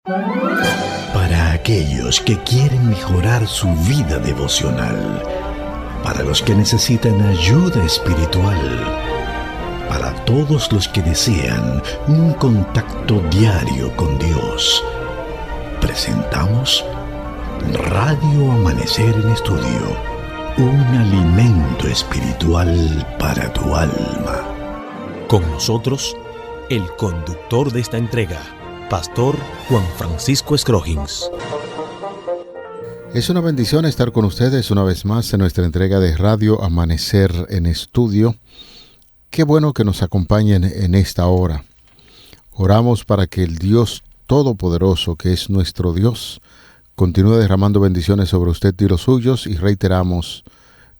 Para aquellos que quieren mejorar su vida devocional, para los que necesitan ayuda espiritual, para todos los que desean un contacto diario con Dios, presentamos Radio Amanecer en Estudio, un alimento espiritual para tu alma. Con nosotros, el conductor de esta entrega, Pastor Juan Francisco Scroggins. Es una bendición estar con ustedes una vez más en nuestra entrega de Radio Amanecer en Estudio. Qué bueno que nos acompañen en esta hora. Oramos para que el Dios Todopoderoso, que es nuestro Dios, continúe derramando bendiciones sobre usted y los suyos, y reiteramos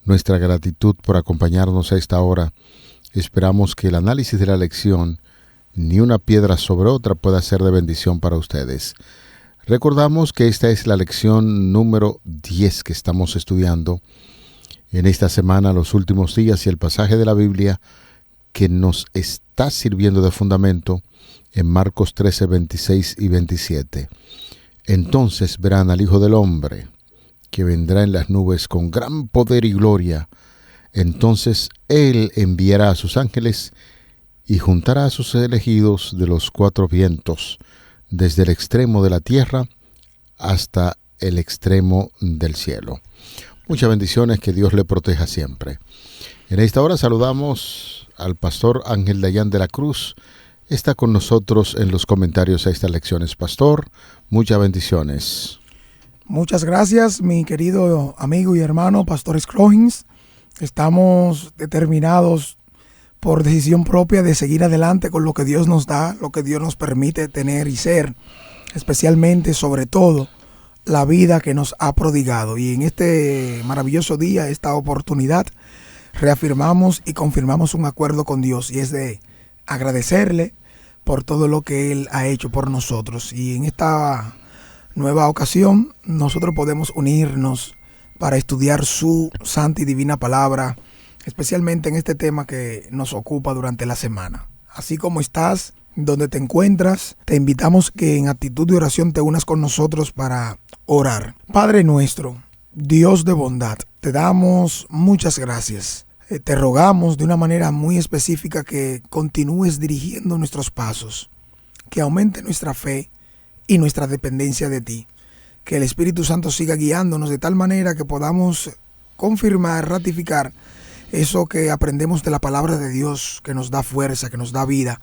nuestra gratitud por acompañarnos a esta hora. Esperamos que el análisis de la lección, ni una piedra sobre otra, pueda ser de bendición para ustedes. Recordamos que esta es la lección número 10 que estamos estudiando en esta semana, los últimos días, y el pasaje de la Biblia que nos está sirviendo de fundamento en Marcos 13, 26 y 27. Entonces verán al Hijo del Hombre, que vendrá en las nubes con gran poder y gloria. Entonces Él enviará a sus ángeles y juntará a sus elegidos de los cuatro vientos, desde el extremo de la tierra hasta el extremo del cielo. Muchas bendiciones, que Dios le proteja siempre. En esta hora saludamos al pastor Ángel Dayan de la Cruz. Está con nosotros en los comentarios a estas lecciones. Pastor, muchas bendiciones. Muchas gracias, mi querido amigo y hermano, Pastor Scroggins. Estamos determinados por decisión propia de seguir adelante con lo que Dios nos da, lo que Dios nos permite tener y ser, especialmente, sobre todo, la vida que nos ha prodigado. Y en este maravilloso día, esta oportunidad, reafirmamos y confirmamos un acuerdo con Dios, y es de agradecerle por todo lo que Él ha hecho por nosotros. Y en esta nueva ocasión, nosotros podemos unirnos para estudiar su santa y divina palabra, especialmente en este tema que nos ocupa durante la semana. Así como estás, donde te encuentras, te invitamos que en actitud de oración te unas con nosotros para orar. Padre nuestro, Dios de bondad, te damos muchas gracias. Te rogamos de una manera muy específica que continúes dirigiendo nuestros pasos, que aumente nuestra fe y nuestra dependencia de ti, que el Espíritu Santo siga guiándonos de tal manera que podamos confirmar, ratificar eso que aprendemos de la palabra de Dios, que nos da fuerza, que nos da vida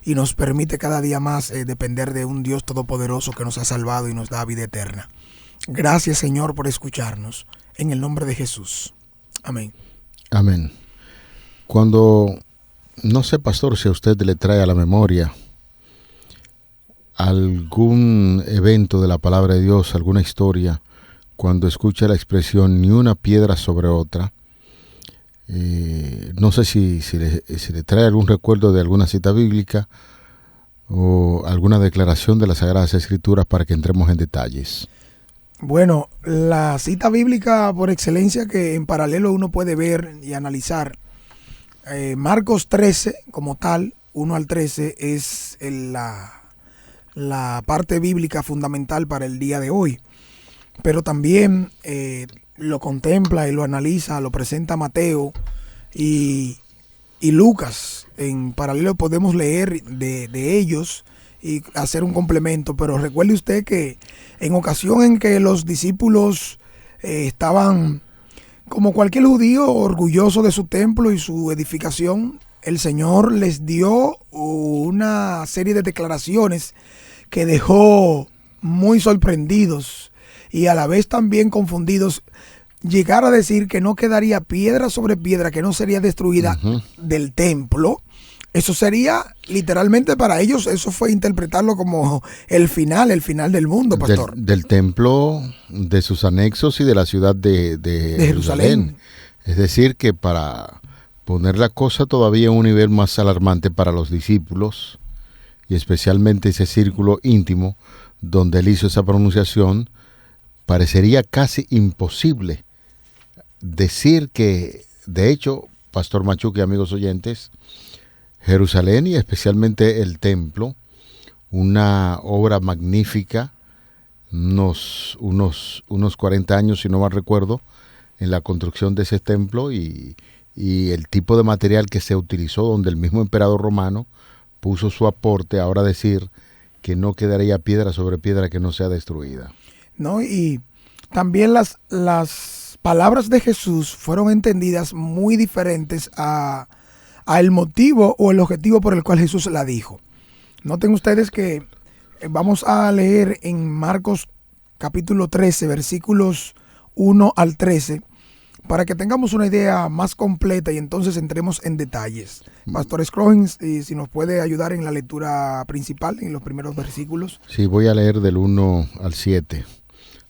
y nos permite cada día más depender de un Dios todopoderoso que nos ha salvado y nos da vida eterna. Gracias, Señor, por escucharnos. En el nombre de Jesús. Amén. Amén. Cuando, no sé, pastor, si a usted le trae a la memoria algún evento de la palabra de Dios, alguna historia, cuando escucha la expresión ni una piedra sobre otra, no sé si le trae algún recuerdo de alguna cita bíblica o alguna declaración de las Sagradas Escrituras para que entremos en detalles. Bueno, la cita bíblica por excelencia que en paralelo uno puede ver y analizar, Marcos 13 como tal, 1 al 13, es la parte bíblica fundamental para el día de hoy. Pero también lo contempla y lo analiza, lo presenta Mateo y Lucas. En paralelo podemos leer de ellos y hacer un complemento, pero recuerde usted que en ocasión en que los discípulos estaban, como cualquier judío, orgulloso de su templo y su edificación, el Señor les dio una serie de declaraciones que dejó muy sorprendidos y a la vez también confundidos. Llegar a decir que no quedaría piedra sobre piedra, que no sería destruida del templo. Eso sería literalmente para ellos, eso fue interpretarlo como el final del mundo, pastor. Del templo, de sus anexos y de la ciudad de Jerusalén. Es decir, que para poner la cosa todavía en un nivel más alarmante para los discípulos, y especialmente ese círculo íntimo donde él hizo esa pronunciación, parecería casi imposible decir que, de hecho, Pastor Machuque y amigos oyentes, Jerusalén y especialmente el templo una obra magnífica, unos 40 años, si no mal recuerdo, en la construcción de ese templo y el tipo de material que se utilizó, donde el mismo emperador romano puso su aporte, ahora decir que no quedaría piedra sobre piedra que no sea destruida. ¿No? Y también las palabras de Jesús fueron entendidas muy diferentes a el motivo o el objetivo por el cual Jesús la dijo. Noten ustedes que vamos a leer en Marcos capítulo 13, versículos 1 al 13, para que tengamos una idea más completa y entonces entremos en detalles. Pastor Scroggins, si nos puede ayudar en la lectura principal, en los primeros versículos. Sí, voy a leer del 1 al 7.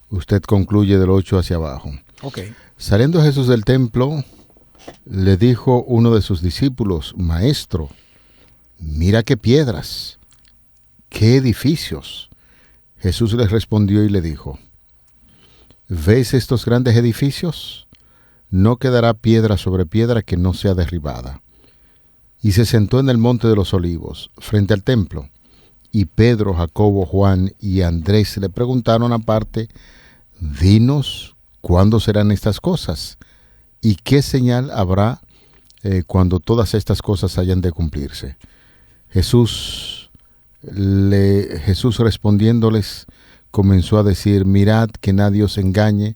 Usted concluye del 8 hacia abajo. Okay. Saliendo Jesús del templo, le dijo uno de sus discípulos: Maestro, mira qué piedras, qué edificios. Jesús les respondió y le dijo: ¿Ves estos grandes edificios? No quedará piedra sobre piedra que no sea derribada. Y se sentó en el monte de los olivos, frente al templo. Y Pedro, Jacobo, Juan y Andrés le preguntaron aparte: Dinos, ¿cuándo serán estas cosas? ¿Y qué señal habrá cuando todas estas cosas hayan de cumplirse? Jesús respondiéndoles comenzó a decir: Mirad que nadie os engañe,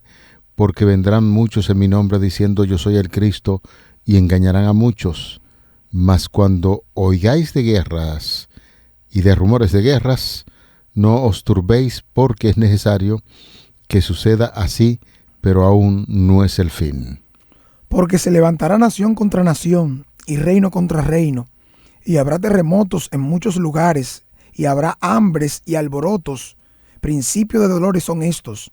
porque vendrán muchos en mi nombre diciendo yo soy el Cristo, y engañarán a muchos. Mas cuando oigáis de guerras y de rumores de guerras, no os turbéis, porque es necesario que suceda así, pero aún no es el fin. Porque se levantará nación contra nación y reino contra reino, y habrá terremotos en muchos lugares, y habrá hambres y alborotos. Principio de dolores son estos.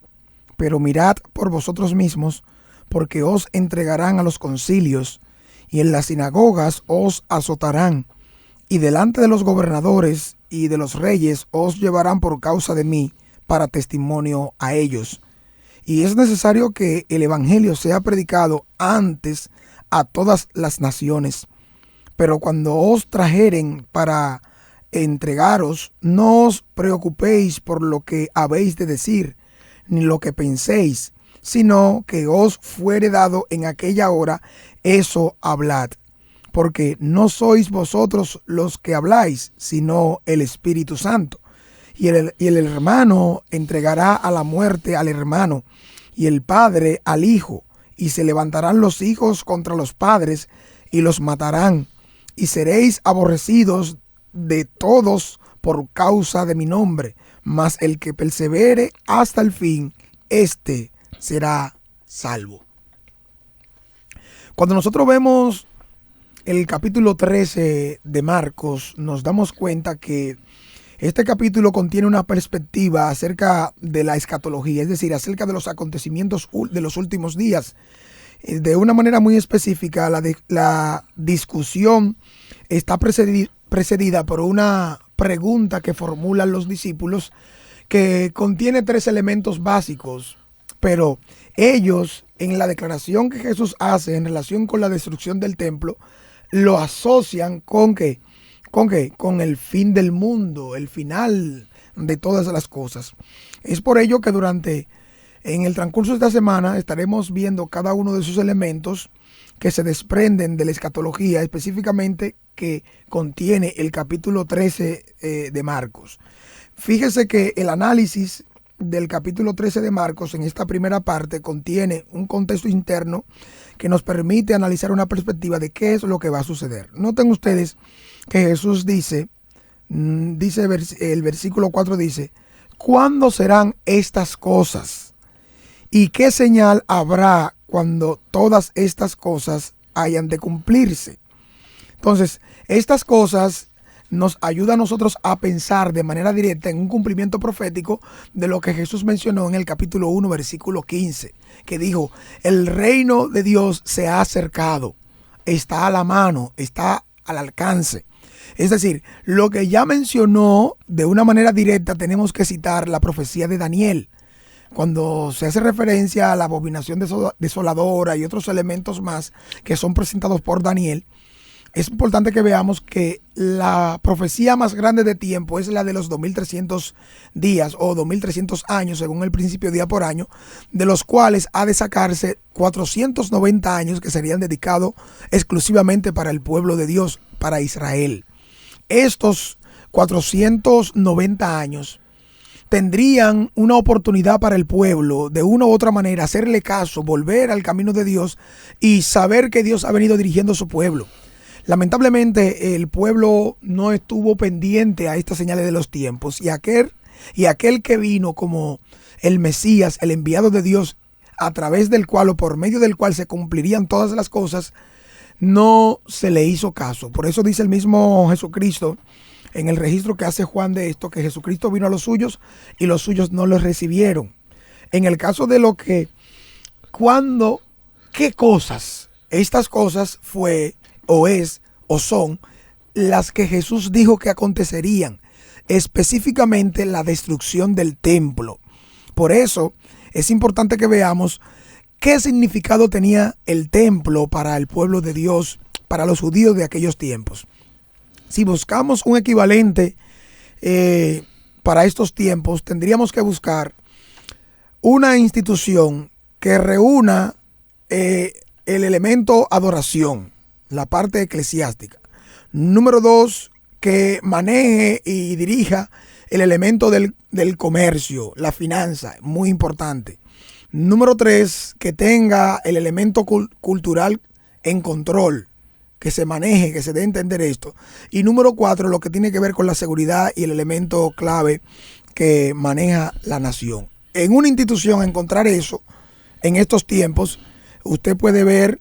Pero mirad por vosotros mismos, porque os entregarán a los concilios, y en las sinagogas os azotarán, y delante de los gobernadores y de los reyes os llevarán por causa de mí, para testimonio a ellos. Y es necesario que el evangelio sea predicado antes a todas las naciones. Pero cuando os trajeren para entregaros, no os preocupéis por lo que habéis de decir, ni lo que penséis, sino que os fuere dado en aquella hora, eso hablad. Porque no sois vosotros los que habláis, sino el Espíritu Santo. Y el hermano entregará a la muerte al hermano, y el padre al hijo, y se levantarán los hijos contra los padres, y los matarán, y seréis aborrecidos de todos por causa de mi nombre, mas el que persevere hasta el fin, éste será salvo. Cuando nosotros vemos el capítulo 13 de Marcos, nos damos cuenta que este capítulo contiene una perspectiva acerca de la escatología, es decir, acerca de los acontecimientos de los últimos días. De una manera muy específica, la discusión está precedida por una pregunta que formulan los discípulos, que contiene 3 elementos básicos, pero ellos, en la declaración que Jesús hace en relación con la destrucción del templo, lo asocian con ¿qué? Con el fin del mundo, el final de todas las cosas. Es por ello que en el transcurso de esta semana estaremos viendo cada uno de esos elementos que se desprenden de la escatología, específicamente que contiene el capítulo 13 de Marcos. Fíjese que el análisis del capítulo 13 de Marcos en esta primera parte contiene un contexto interno que nos permite analizar una perspectiva de qué es lo que va a suceder. Noten ustedes que Jesús dice el versículo 4 dice: ¿cuándo serán estas cosas? ¿Y qué señal habrá cuando todas estas cosas hayan de cumplirse? Entonces, estas cosas nos ayuda a nosotros a pensar de manera directa en un cumplimiento profético de lo que Jesús mencionó en el capítulo 1, versículo 15, que dijo: el reino de Dios se ha acercado, está a la mano, está al alcance. Es decir, lo que ya mencionó de una manera directa, tenemos que citar la profecía de Daniel, cuando se hace referencia a la abominación desoladora y otros elementos más que son presentados por Daniel. es importante que veamos que la profecía más grande de tiempo es la de los 2300 días o 2300 años, según el principio día por año, de los cuales ha de sacarse 490 años que serían dedicados exclusivamente para el pueblo de Dios, para Israel. Estos 490 años tendrían una oportunidad para el pueblo, de una u otra manera, hacerle caso, volver al camino de Dios y saber que Dios ha venido dirigiendo a su pueblo. Lamentablemente el pueblo no estuvo pendiente a estas señales de los tiempos, y aquel que vino como el Mesías, el enviado de Dios, a través del cual o por medio del cual se cumplirían todas las cosas, no se le hizo caso. Por eso dice el mismo Jesucristo en el registro que hace Juan de esto, que Jesucristo vino a los suyos y los suyos no los recibieron. En el caso de lo que, cuándo, qué cosas, estas cosas fue o es o son las que Jesús dijo que acontecerían, específicamente la destrucción del templo. Por eso es importante que veamos qué significado tenía el templo para el pueblo de Dios, para los judíos de aquellos tiempos. Si buscamos un equivalente para estos tiempos, tendríamos que buscar una institución que reúna el elemento adoración, la parte eclesiástica. Número 2, que maneje y dirija el elemento del comercio, la finanza, muy importante. Número 3, que tenga el elemento cultural en control, que se maneje, que se dé a entender esto. Y número 4, lo que tiene que ver con la seguridad y el elemento clave que maneja la nación. En una institución encontrar eso, en estos tiempos, usted puede ver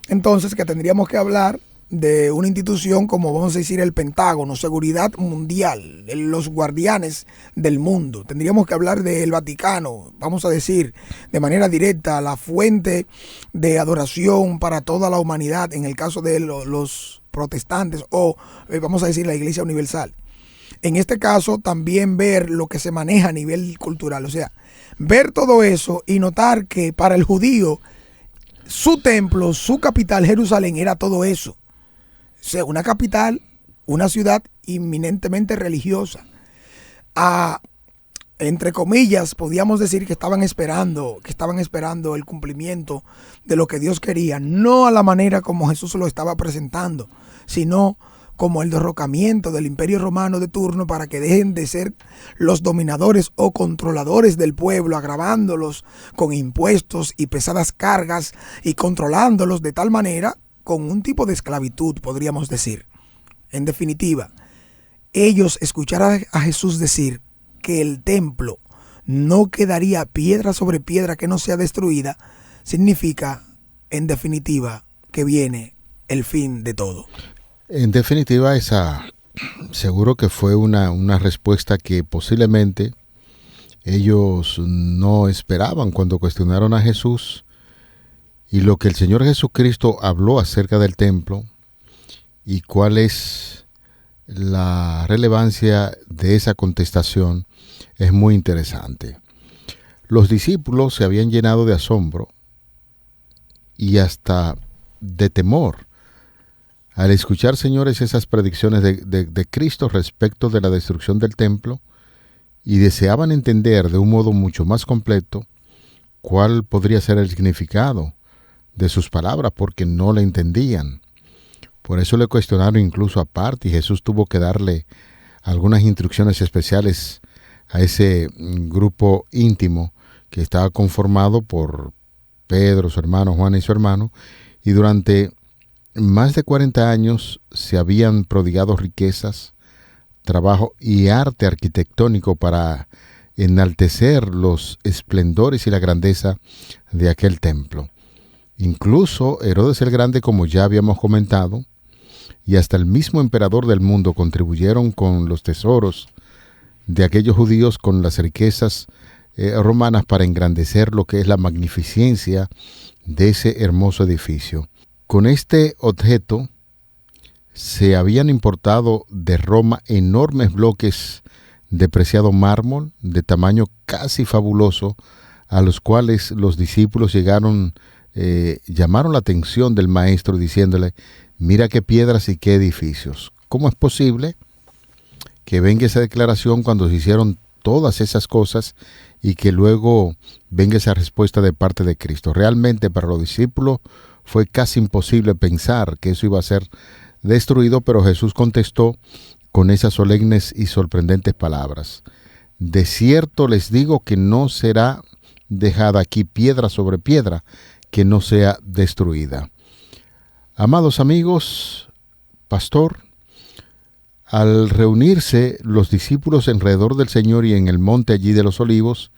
entonces que tendríamos que hablar de una institución como, vamos a decir, el Pentágono, seguridad mundial, los guardianes del mundo. Tendríamos que hablar del Vaticano, vamos a decir, de manera directa, la fuente de adoración para toda la humanidad, en el caso de los protestantes, o vamos a decir la Iglesia Universal. En este caso, también ver lo que se maneja a nivel cultural, o sea, ver todo eso y notar que para el judío, su templo, su capital, Jerusalén, era todo eso. O sea, una capital, una ciudad inminentemente religiosa. Entre comillas, podíamos decir que estaban esperando el cumplimiento de lo que Dios quería, no a la manera como Jesús lo estaba presentando, sino como el derrocamiento del Imperio Romano de turno para que dejen de ser los dominadores o controladores del pueblo, agravándolos con impuestos y pesadas cargas y controlándolos de tal manera con un tipo de esclavitud, podríamos decir. En definitiva, ellos escucharon a Jesús decir que el templo no quedaría piedra sobre piedra que no sea destruida, significa, en definitiva, que viene el fin de todo. En definitiva, seguro que fue una respuesta que posiblemente ellos no esperaban cuando cuestionaron a Jesús, y lo que el Señor Jesucristo habló acerca del templo y cuál es la relevancia de esa contestación es muy interesante. Los discípulos se habían llenado de asombro y hasta de temor al escuchar, señores, esas predicciones de Cristo respecto de la destrucción del templo, y deseaban entender de un modo mucho más completo cuál podría ser el significado de sus palabras, porque no le entendían. Por eso le cuestionaron incluso aparte, y Jesús tuvo que darle algunas instrucciones especiales a ese grupo íntimo que estaba conformado por Pedro, su hermano, Juan y su hermano, y durante más de 40 años se habían prodigado riquezas, trabajo y arte arquitectónico para enaltecer los esplendores y la grandeza de aquel templo. Incluso Herodes el Grande, como ya habíamos comentado, y hasta el mismo emperador del mundo contribuyeron con los tesoros de aquellos judíos, con las riquezas romanas, para engrandecer lo que es la magnificencia de ese hermoso edificio. Con este objeto se habían importado de Roma enormes bloques de preciado mármol de tamaño casi fabuloso, a los cuales los discípulos llamaron la atención del maestro diciéndole: Mira qué piedras y qué edificios. ¿Cómo es posible que venga esa declaración cuando se hicieron todas esas cosas y que luego venga esa respuesta de parte de Cristo? Realmente para los discípulos fue casi imposible pensar que eso iba a ser destruido, pero Jesús contestó con esas solemnes y sorprendentes palabras. De cierto les digo que no será dejada aquí piedra sobre piedra que no sea destruida. Amados amigos, pastor, al reunirse los discípulos alrededor del Señor y en el monte allí de los Olivos,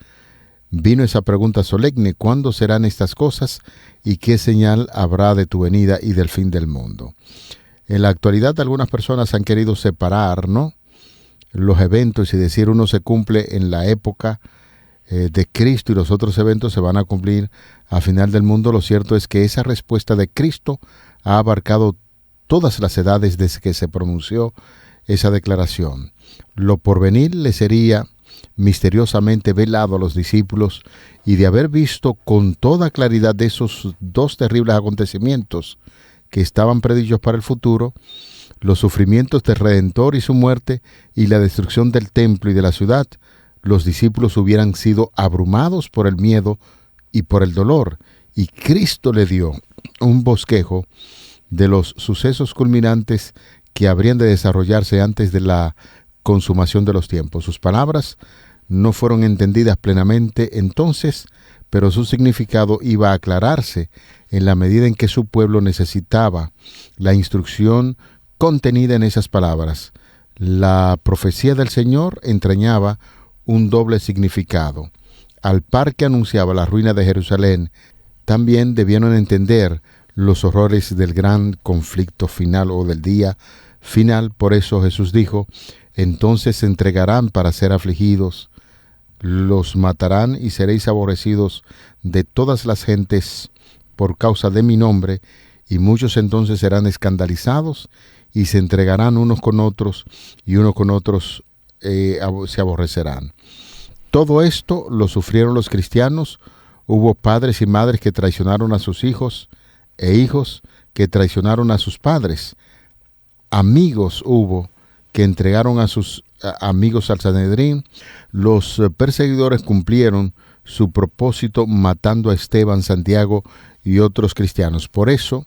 vino esa pregunta solemne: ¿cuándo serán estas cosas y qué señal habrá de tu venida y del fin del mundo? En la actualidad algunas personas han querido separar, ¿no?, los eventos y decir uno se cumple en la época de Cristo y los otros eventos se van a cumplir a final del mundo. Lo cierto es que esa respuesta de Cristo ha abarcado todas las edades desde que se pronunció esa declaración. Lo porvenir le sería misteriosamente velado a los discípulos, y de haber visto con toda claridad de esos dos terribles acontecimientos que estaban predichos para el futuro, los sufrimientos del Redentor y su muerte y la destrucción del templo y de la ciudad, los discípulos hubieran sido abrumados por el miedo y por el dolor, y Cristo le dio un bosquejo de los sucesos culminantes que habrían de desarrollarse antes de la consumación de los tiempos. Sus palabras no fueron entendidas plenamente entonces, pero su significado iba a aclararse en la medida en que su pueblo necesitaba la instrucción contenida en esas palabras. La profecía del Señor entrañaba un doble significado. Al par que anunciaba la ruina de Jerusalén, también debieron entender los horrores del gran conflicto final o del día final. Por eso Jesús dijo: entonces se entregarán para ser afligidos, los matarán y seréis aborrecidos de todas las gentes por causa de mi nombre, y muchos entonces serán escandalizados y se entregarán unos con otros, y unos con otros se aborrecerán. Todo esto lo sufrieron los cristianos. Hubo padres y madres que traicionaron a sus hijos, e hijos que traicionaron a sus padres. Amigos hubo que entregaron a sus amigos al Sanedrín. Los perseguidores cumplieron su propósito matando a Esteban, Santiago y otros cristianos. Por eso,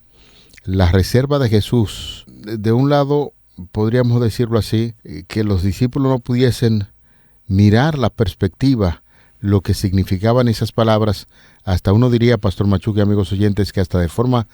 la reserva de Jesús, de un lado, podríamos decirlo así, que los discípulos no pudiesen mirar la perspectiva, lo que significaban esas palabras. Hasta uno diría, Pastor Machuque, amigos oyentes, que hasta de forma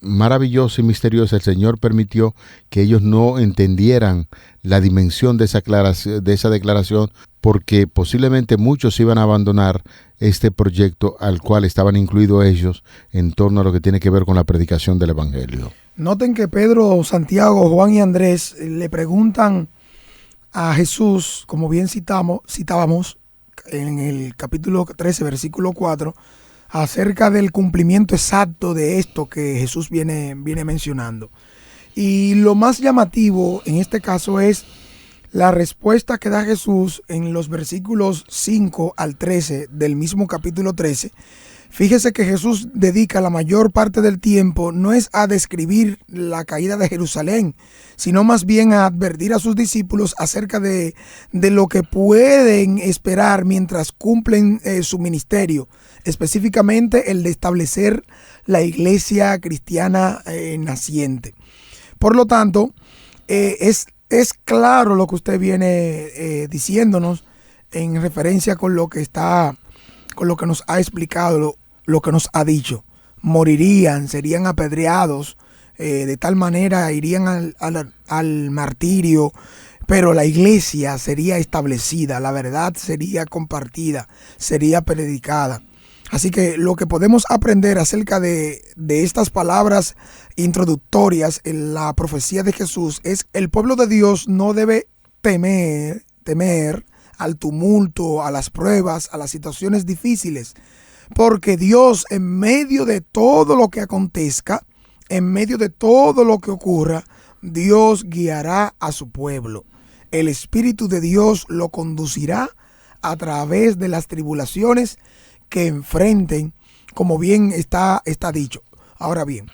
maravillosa y misteriosa el Señor permitió que ellos no entendieran la dimensión de esa declaración, porque posiblemente muchos iban a abandonar este proyecto al cual estaban incluidos ellos en torno a lo que tiene que ver con la predicación del Evangelio. Noten que Pedro, Santiago, Juan y Andrés le preguntan a Jesús, como bien citábamos en el capítulo 13, versículo 4, acerca del cumplimiento exacto de esto que Jesús viene mencionando. Y lo más llamativo en este caso es la respuesta que da Jesús en los versículos 5 al 13 del mismo capítulo 13. Fíjese que Jesús dedica la mayor parte del tiempo no es a describir la caída de Jerusalén, sino más bien a advertir a sus discípulos acerca de lo que pueden esperar mientras cumplen su ministerio, específicamente el de establecer la iglesia cristiana naciente. Por lo tanto, es claro lo que usted viene diciéndonos en referencia con lo que nos ha explicado, lo que nos ha dicho. Morirían, serían apedreados, de tal manera irían al martirio, pero la iglesia sería establecida, la verdad sería compartida, sería predicada. Así que lo que podemos aprender acerca de estas palabras introductorias en la profecía de Jesús es: el pueblo de Dios no debe temer al tumulto, a las pruebas, a las situaciones difíciles, porque Dios, en medio de todo lo que acontezca, en medio de todo lo que ocurra, Dios guiará a su pueblo. El Espíritu de Dios lo conducirá a través de las tribulaciones que enfrenten, como bien está dicho. Ahora bien,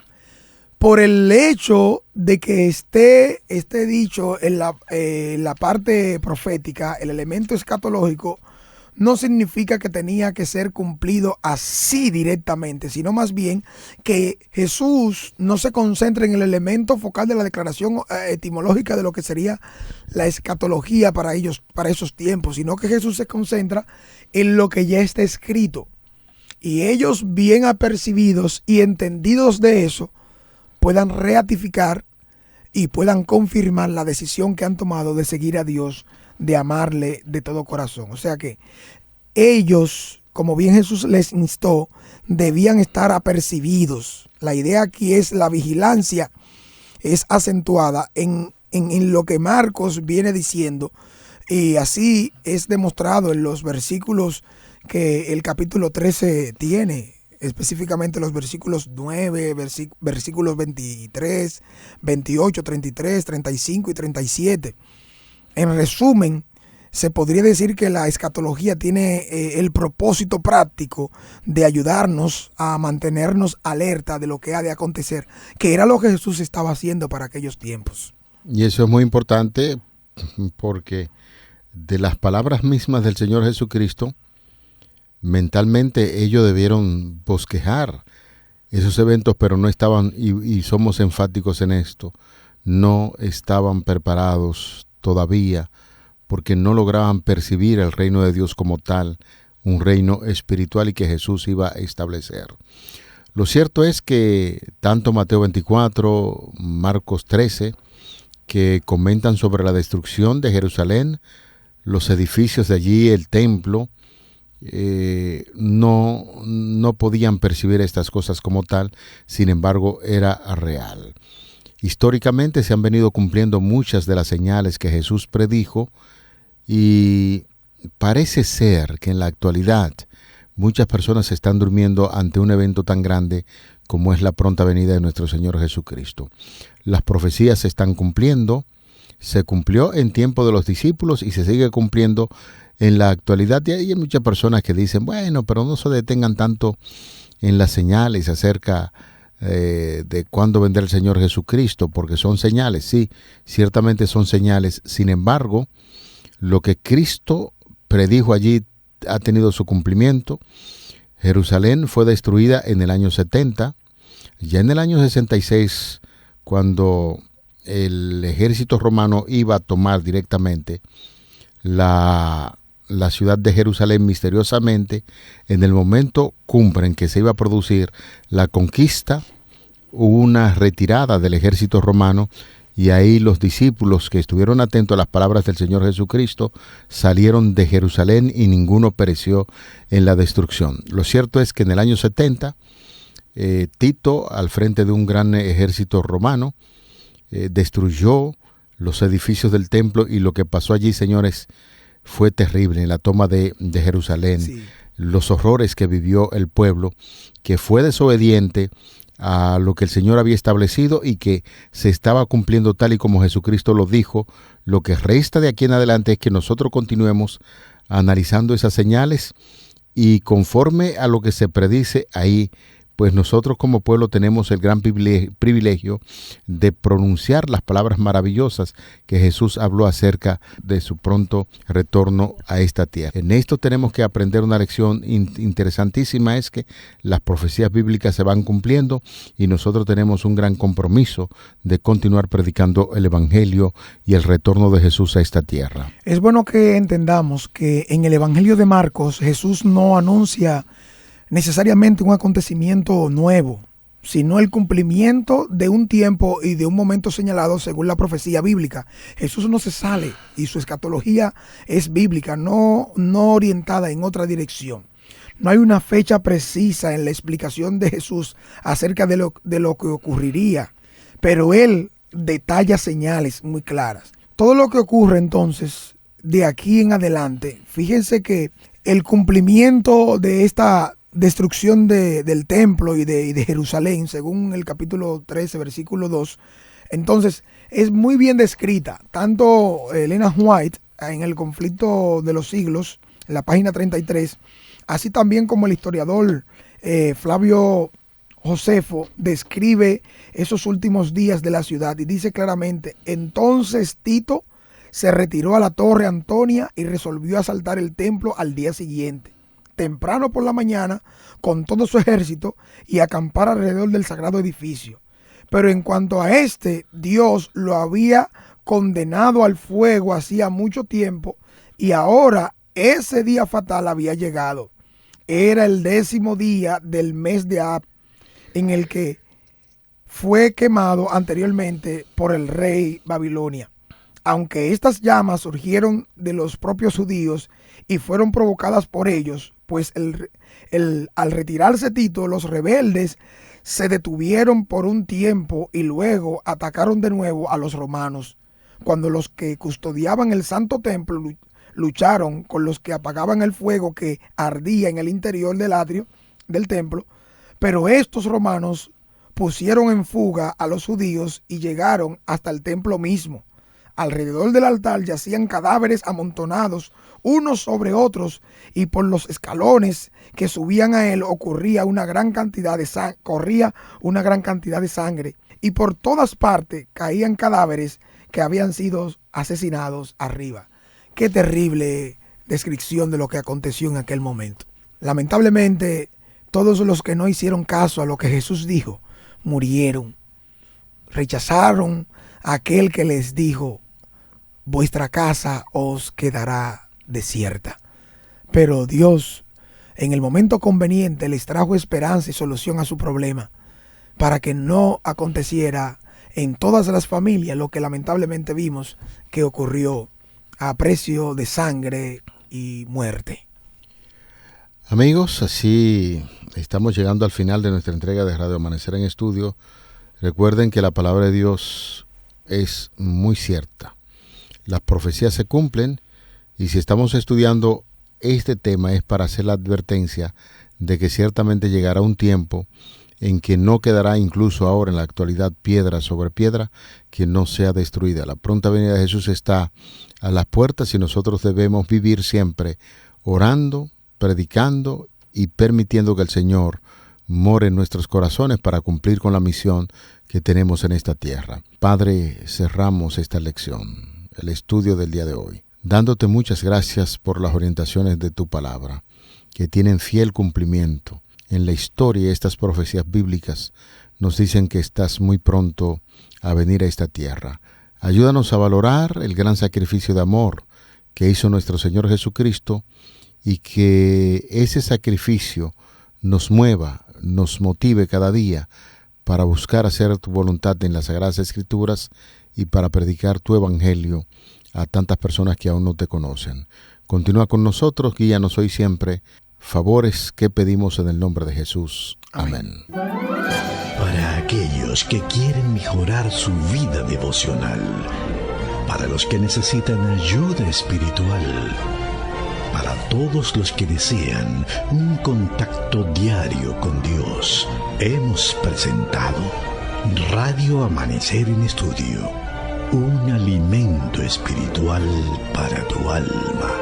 por el hecho de que esté dicho en la parte profética, el elemento escatológico, no significa que tenía que ser cumplido así directamente, sino más bien que Jesús no se concentra en el elemento focal de la declaración etimológica de lo que sería la escatología para ellos, para esos tiempos, sino que Jesús se concentra en lo que ya está escrito. Y ellos, bien apercibidos y entendidos de eso, puedan ratificar y puedan confirmar la decisión que han tomado de seguir a Dios, de amarle de todo corazón. O sea que ellos, como bien Jesús les instó, debían estar apercibidos. La idea aquí es la vigilancia, es acentuada en lo que Marcos viene diciendo, y así es demostrado en los versículos que el capítulo 13 tiene, específicamente los versículos 9, versículos 23, 28, 33, 35 y 37. En resumen, se podría decir que la escatología tiene el propósito práctico de ayudarnos a mantenernos alerta de lo que ha de acontecer, que era lo que Jesús estaba haciendo para aquellos tiempos. Y eso es muy importante porque de las palabras mismas del Señor Jesucristo, mentalmente ellos debieron bosquejar esos eventos, pero no estaban, y somos enfáticos en esto, no estaban preparados todavía porque no lograban percibir el reino de Dios como tal, un reino espiritual y que Jesús iba a establecer. Lo cierto es que tanto Mateo 24, Marcos 13, que comentan sobre la destrucción de Jerusalén, los edificios de allí, el templo, no podían percibir estas cosas como tal, sin embargo era real. Históricamente se han venido cumpliendo muchas de las señales que Jesús predijo y parece ser que en la actualidad muchas personas están durmiendo ante un evento tan grande como es la pronta venida de nuestro Señor Jesucristo. Las profecías se están cumpliendo, se cumplió en tiempo de los discípulos y se sigue cumpliendo en la actualidad. Y hay muchas personas que dicen, bueno, pero no se detengan tanto en las señales acerca de cuándo vendrá el Señor Jesucristo, porque son señales, sí, ciertamente son señales. Sin embargo, lo que Cristo predijo allí ha tenido su cumplimiento. Jerusalén fue destruida en el año 70. Ya en el año 66, cuando el ejército romano iba a tomar directamente la ciudad de Jerusalén misteriosamente, en el momento cumbre en que se iba a producir la conquista, hubo una retirada del ejército romano y ahí los discípulos que estuvieron atentos a las palabras del Señor Jesucristo salieron de Jerusalén y ninguno pereció en la destrucción. Lo cierto es que en el año 70, Tito, al frente de un gran ejército romano, destruyó los edificios del templo y lo que pasó allí, señores, fue terrible en la toma de Jerusalén. Sí. Los horrores que vivió el pueblo, que fue desobediente a lo que el Señor había establecido y que se estaba cumpliendo tal y como Jesucristo lo dijo. Lo que resta de aquí en adelante es que nosotros continuemos analizando esas señales y conforme a lo que se predice ahí, pues nosotros como pueblo tenemos el gran privilegio de pronunciar las palabras maravillosas que Jesús habló acerca de su pronto retorno a esta tierra. En esto tenemos que aprender una lección interesantísima, es que las profecías bíblicas se van cumpliendo y nosotros tenemos un gran compromiso de continuar predicando el Evangelio y el retorno de Jesús a esta tierra. Es bueno que entendamos que en el Evangelio de Marcos Jesús no anuncia necesariamente un acontecimiento nuevo, sino el cumplimiento de un tiempo y de un momento señalado según la profecía bíblica. Jesús no se sale y su escatología es bíblica, no orientada en otra dirección. No hay una fecha precisa en la explicación de Jesús acerca de lo que ocurriría, pero él detalla señales muy claras. Todo lo que ocurre entonces de aquí en adelante, fíjense que el cumplimiento de esta destrucción del templo y de Jerusalén, según el capítulo 13, versículo 2, entonces es muy bien descrita. Tanto Elena White en El conflicto de los siglos, en la página 33, así también como el historiador Flavio Josefo describe esos últimos días de la ciudad y dice claramente: entonces Tito se retiró a la torre Antonia y resolvió asaltar el templo al día siguiente, temprano por la mañana, con todo su ejército, y acampar alrededor del sagrado edificio. Pero en cuanto a Dios lo había condenado al fuego hacía mucho tiempo, y ahora ese día fatal había llegado. Era el 10º día del mes de Ab, en el que fue quemado anteriormente por el rey Babilonia. Aunque estas llamas surgieron de los propios judíos y fueron provocadas por ellos, pues al retirarse Tito, los rebeldes se detuvieron por un tiempo y luego atacaron de nuevo a los romanos. Cuando los que custodiaban el santo templo lucharon con los que apagaban el fuego que ardía en el interior del atrio del templo, pero estos romanos pusieron en fuga a los judíos y llegaron hasta el templo mismo. Alrededor del altar yacían cadáveres amontonados unos sobre otros, y por los escalones que subían a él corría una gran cantidad de sangre, y por todas partes caían cadáveres que habían sido asesinados arriba. Qué terrible descripción de lo que aconteció en aquel momento. Lamentablemente, todos los que no hicieron caso a lo que Jesús dijo, murieron. Rechazaron a aquel que les dijo: vuestra casa os quedará desierta. Pero Dios, en el momento conveniente, les trajo esperanza y solución a su problema, para que no aconteciera en todas las familias lo que lamentablemente vimos que ocurrió a precio de sangre y muerte. Amigos, así estamos llegando al final de nuestra entrega de Radio Amanecer en Estudio. Recuerden que la palabra de Dios es muy cierta. Las profecías se cumplen, y si estamos estudiando este tema es para hacer la advertencia de que ciertamente llegará un tiempo en que no quedará, incluso ahora en la actualidad, piedra sobre piedra que no sea destruida. La pronta venida de Jesús está a las puertas y nosotros debemos vivir siempre orando, predicando y permitiendo que el Señor more en nuestros corazones para cumplir con la misión que tenemos en esta tierra. Padre, cerramos esta lección, el estudio del día de hoy, dándote muchas gracias por las orientaciones de tu palabra, que tienen fiel cumplimiento. En la historia, estas profecías bíblicas nos dicen que estás muy pronto a venir a esta tierra. Ayúdanos a valorar el gran sacrificio de amor que hizo nuestro Señor Jesucristo, y que ese sacrificio nos mueva, nos motive cada día para buscar hacer tu voluntad en las Sagradas Escrituras y para predicar tu evangelio a tantas personas que aún no te conocen. Continúa con nosotros, guíanos hoy siempre. Favores que pedimos en el nombre de Jesús. Amén. Para aquellos que quieren mejorar su vida devocional, para los que necesitan ayuda espiritual, para todos los que desean un contacto diario con Dios, hemos presentado Radio Amanecer en Estudio, un alimento espiritual para tu alma.